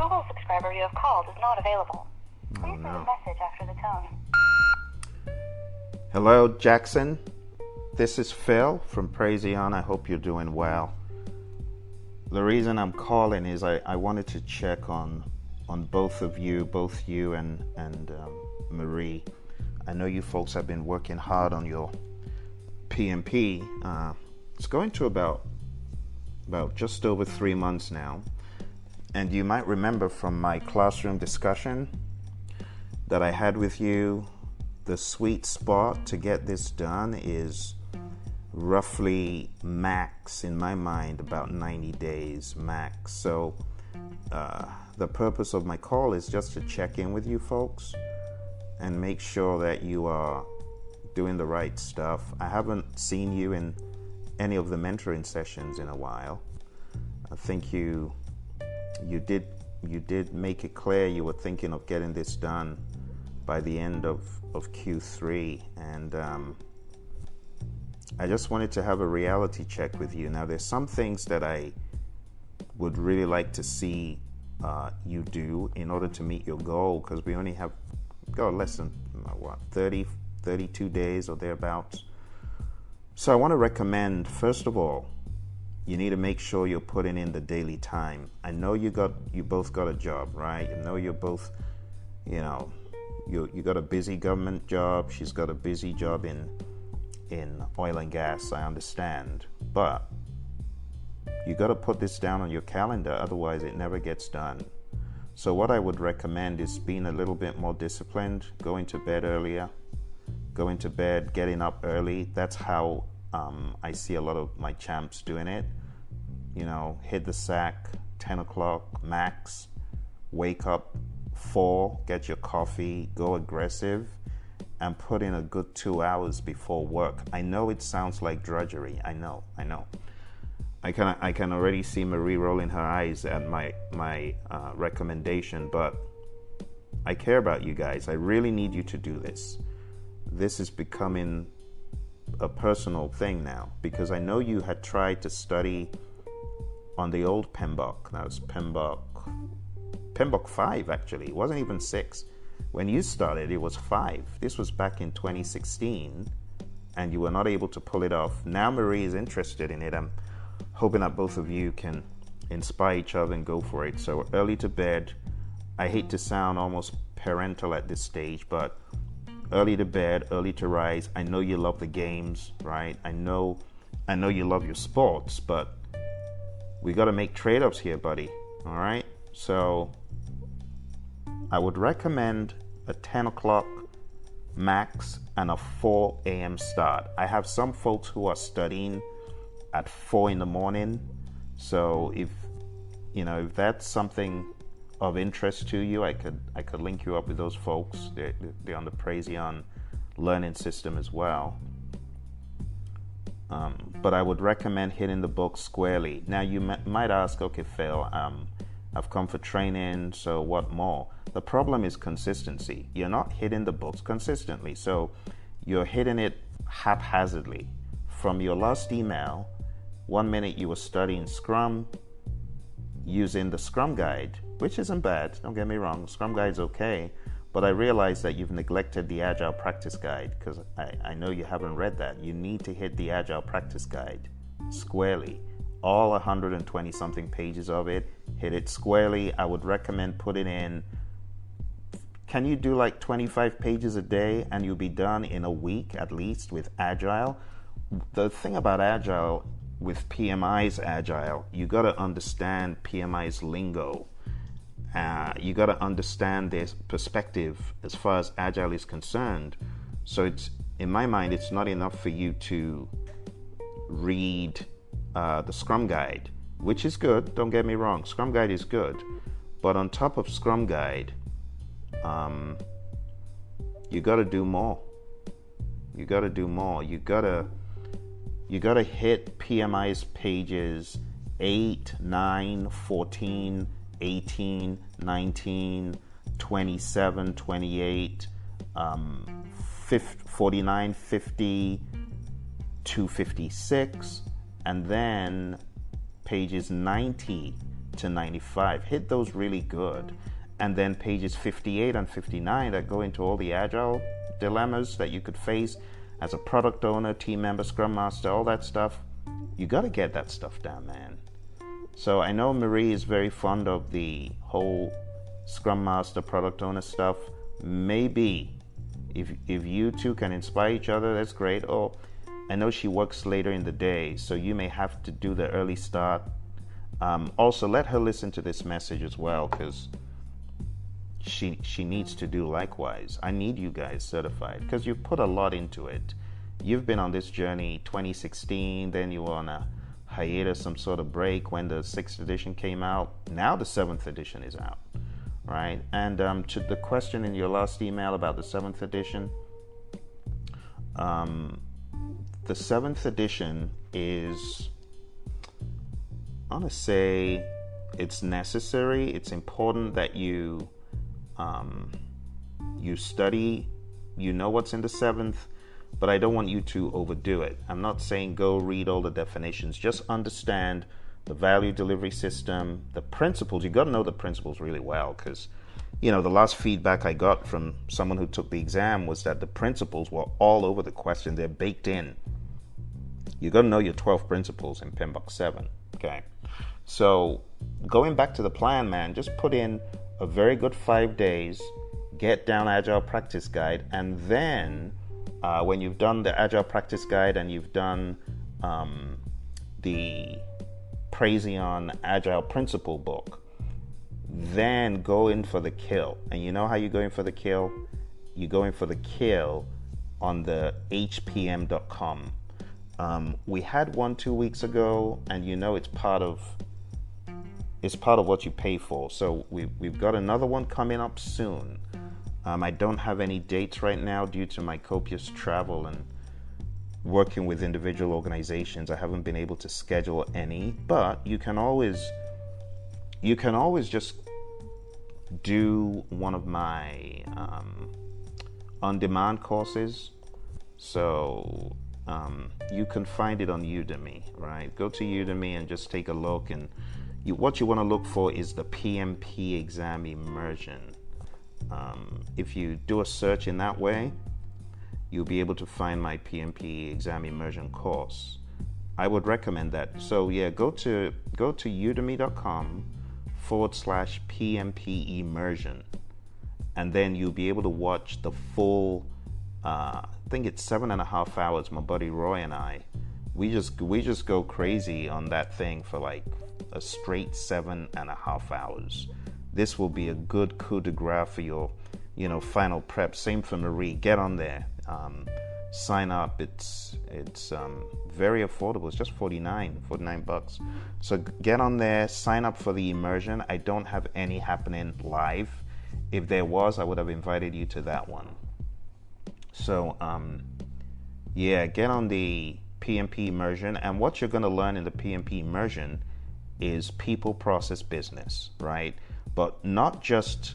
Google subscriber you have called is not available. Please leave a message after the tone. Hello, Jackson. This is Phill from Praizion. I hope you're doing well. The reason I'm calling is I wanted to check on both you and Marie. I know you folks have been working hard on your PMP. It's going to about just over 3 months now. And you might remember from my classroom discussion that I had with you, the sweet spot to get this done is roughly max, in my mind, about 90 days max. So the purpose of my call is just to check in with you folks and make sure that you are doing the right stuff. I haven't seen you in any of the mentoring sessions in a while. I think you did make it clear you were thinking of getting this done by the end of Q3, and I just wanted to have a reality check with you. Now, there's some things that I would really like to see you do in order to meet your goal, because we only have less than 32 days or thereabouts. So I want to recommend, first of all, you need to make sure you're putting in the daily time. I know you both got a job, right? I know you're both, you got a busy government job. She's got a busy job in oil and gas, I understand. But you got to put this down on your calendar, otherwise it never gets done. So what I would recommend is being a little bit more disciplined, going to bed earlier, getting up early. That's how I see a lot of my champs doing it. Hit the sack 10 o'clock max, wake up 4, get your coffee, go aggressive, and put in a good 2 hours before work. I know it sounds like drudgery. I know. I can already see Marie rolling her eyes at my recommendation, but I care about you guys. I really need you to do this. This is becoming a personal thing now, because I know you had tried to study on the old PMBOK. Now it's PMBOK 5, actually. It wasn't even 6. When you started, it was 5. This was back in 2016, and you were not able to pull it off. Now Marie is interested in it. I'm hoping that both of you can inspire each other and go for it. So early to bed. I hate to sound almost parental at this stage, but early to bed, early to rise. I know you love the games, right? I know you love your sports, but we got to make trade-offs here, buddy. All right? So I would recommend a 10 o'clock max and a 4 a.m. start. I have some folks who are studying at 4 in the morning. So if that's something of interest to you, I could link you up with those folks. They're on the Praizion learning system as well. But I would recommend hitting the book squarely. Now you might ask, okay, Phil, I've come for training, so what more? The problem is consistency. You're not hitting the books consistently, so you're hitting it haphazardly. From your last email, 1 minute you were studying Scrum using the Scrum Guide, which isn't bad, don't get me wrong, Scrum Guide's okay, but I realize that you've neglected the Agile Practice Guide, because I know you haven't read that. You need to hit the Agile Practice Guide squarely. All 120 something pages of it, hit it squarely. I would recommend putting in, can you do like 25 pages a day and you'll be done in a week at least with Agile? The thing about Agile, with PMI's Agile, you got to understand PMI's lingo. You got to understand their perspective as far as Agile is concerned. So it's, in my mind, it's not enough for you to read the Scrum Guide, which is good. Don't get me wrong. Scrum Guide is good. But on top of Scrum Guide, you got to do more. You got to do more. You got to hit PMI's pages 8, 9, 14, 18, 19, 27, 28, 49, 50, 256, and then pages 90 to 95. Hit those really good. And then pages 58 and 59 that go into all the Agile dilemmas that you could face as a product owner, team member, scrum master, all that stuff. You got to get that stuff down, man. So I know Marie is very fond of the whole scrum master, product owner stuff. Maybe if you two can inspire each other, that's great. Or I know she works later in the day, so you may have to do the early start. Also, let her listen to this message as well, because she needs to do likewise. I need you guys certified because you've put a lot into it. You've been on this journey 2016, then you were on a hiatus, some sort of break when the 6th edition came out. Now the 7th edition is out, right? And to the question in your last email about the 7th edition, the 7th edition is, I want to say, it's necessary. It's important that you study, you know what's in the 7th, but I don't want you to overdo it. I'm not saying go read all the definitions. Just understand the value delivery system, the principles. You got to know the principles really well, because the last feedback I got from someone who took the exam was that the principles were all over the question. They're baked in. You got to know your 12 principles in PMBOK 7. Okay. So going back to the plan, man, just put in a very good 5 days, get down Agile Practice Guide, and then when you've done the Agile Practice Guide and you've done the Praizion Agile Principle book, then go in for the kill. And you know how you go in for the kill? You go in for the kill on the hpm.com. We had one 2 weeks ago, and it's part of what you pay for. So we've got another one coming up soon. I don't have any dates right now due to my copious travel and working with individual organizations. I haven't been able to schedule any, but you can always just do one of my on-demand courses. So you can find it on Udemy, right? Go to Udemy and just take a look, and what you want to look for is the PMP exam immersion. If you do a search in that way, you'll be able to find my PMP exam immersion course. I would recommend that. So yeah, go to udemy.com/PMP immersion, and then you'll be able to watch the full. I think it's 7.5 hours. My buddy Roy and I, we just go crazy on that thing for like a straight 7.5 hours. This will be a good coup de grace for your, final prep. Same for Marie. Get on there. Sign up. It's very affordable. It's just $49. So get on there. Sign up for the immersion. I don't have any happening live. If there was, I would have invited you to that one. So get on the PMP immersion. And what you're going to learn in the PMP immersion is people, process, business, right? But not just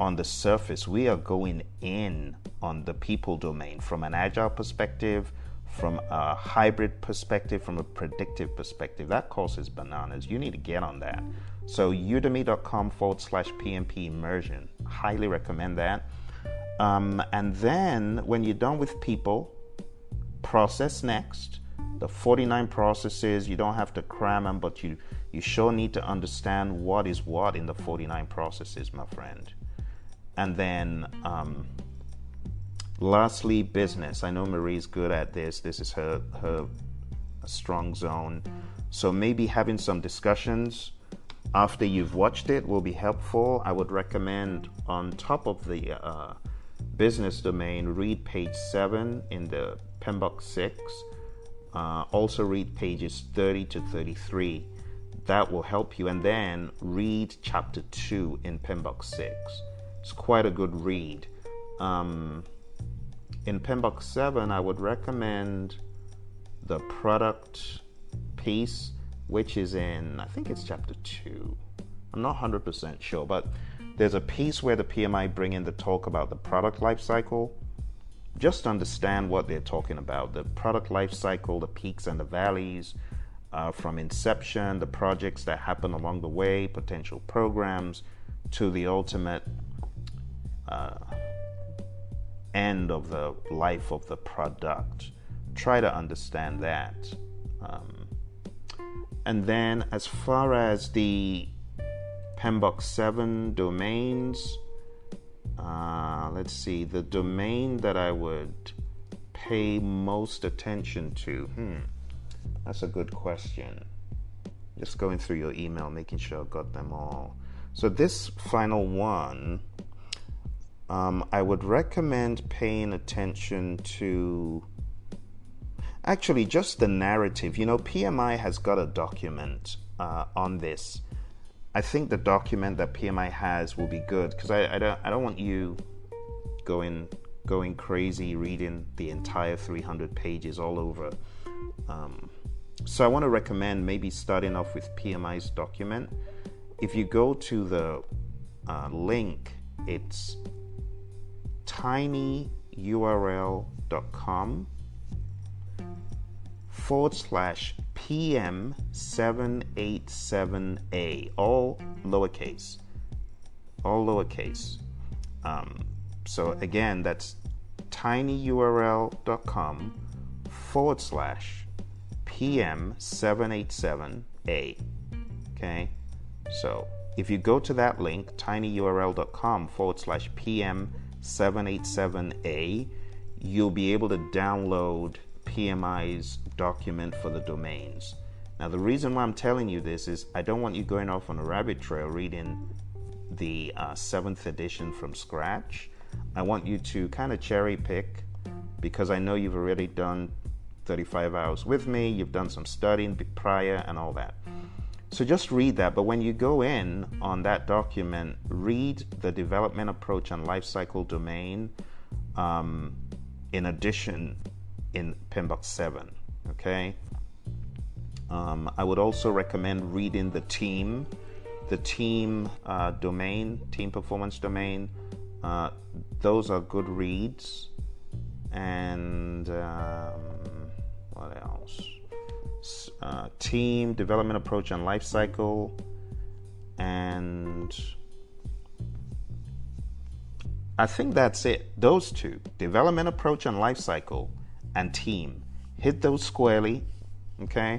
on the surface. We are going in on the people domain from an agile perspective, from a hybrid perspective, from a predictive perspective. That course is bananas. You need to get on that. So udemy.com/PMP immersion. Highly recommend that. And then when you're done with people, process next. The 49 processes, you don't have to cram them, but you sure need to understand what is what in the 49 processes, my friend. And then lastly, business. I know Marie's good at this. This is her strong zone. So maybe having some discussions after you've watched it will be helpful. I would recommend, on top of the business domain, read page 7 in the PMBOK 6. Also read pages 30 to 33. That will help you. And then read chapter 2 in PMBOK 6. It's quite a good read. In PMBOK 7, I would recommend the product piece, which is in, I think it's chapter 2. I'm not 100% sure, but there's a piece where the PMI bring in the talk about the product life cycle. Just understand what they're talking about. The product life cycle, the peaks and the valleys, from inception, the projects that happen along the way, potential programs, to the ultimate end of the life of the product. Try to understand that. And then as far as the PMBOK 7 domains, let's see, the domain that I would pay most attention to. That's a good question. Just going through your email, making sure I got them all. So this final one, I would recommend paying attention to actually just the narrative. You know, PMI has got a document on this. I think the document that PMI has will be good, because I don't want you going crazy reading the entire 300 pages all over. So I want to recommend maybe starting off with PMI's document. If you go to the link, it's tinyurl.com/PM787A, all lowercase. So again, that's tinyurl.com/PM787A. Okay, so if you go to that link, tinyurl.com/PM787A, you'll be able to download PMI's document for the domains. Now, the reason why I'm telling you this is I don't want you going off on a rabbit trail reading the 7th edition from scratch. I want you to kind of cherry pick, because I know you've already done 35 hours with me, you've done some studying prior and all that. So just read that, but when you go in on that document, read the development approach and lifecycle domain in addition in PMBOK 7, okay? I would also recommend reading the team domain, team performance domain. Those are good reads. And what else? Team, development approach and life cycle. And I think that's it. Those two, development approach and life cycle, and team. Hit those squarely, okay?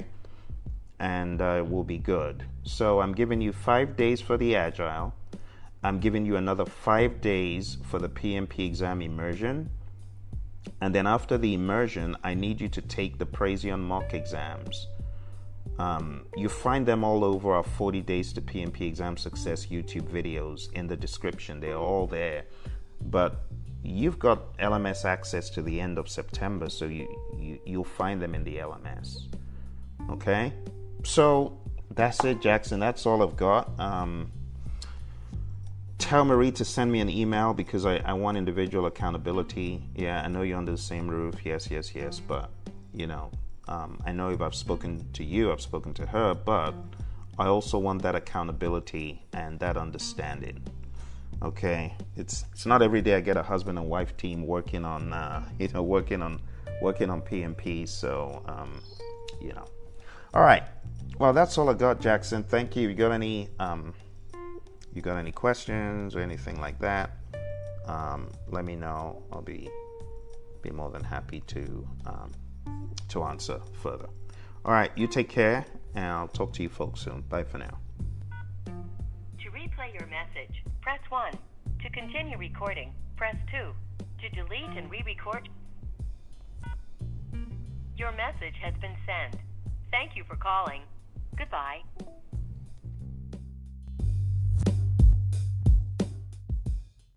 And we'll be good. So I'm giving you 5 days for the Agile. I'm giving you another 5 days for the PMP exam Immersion. And then after the Immersion, I need you to take the Praizion mock exams. You find them all over our 40 Days to PMP Exam Success YouTube videos in the description. They're all there. But you've got LMS access to the end of September, so you'll find them in the LMS. Okay? So that's it, Jackson. That's all I've got. Tell Marie to send me an email, because I want individual accountability. Yeah, I know you're under the same roof. Yes. But, you know, I know if I've spoken to you, I've spoken to her, but I also want that accountability and that understanding. Okay, it's not every day I get a husband and wife team working on working on PMP. So all right. Well, that's all I got, Jackson. Thank you. You got any questions or anything like that? Let me know. I'll be more than happy to answer further. All right, you take care, and I'll talk to you folks soon. Bye for now. To replay your message, press 1. To continue recording, press 2. To delete and re-record, your message has been sent. Thank you for calling. Goodbye.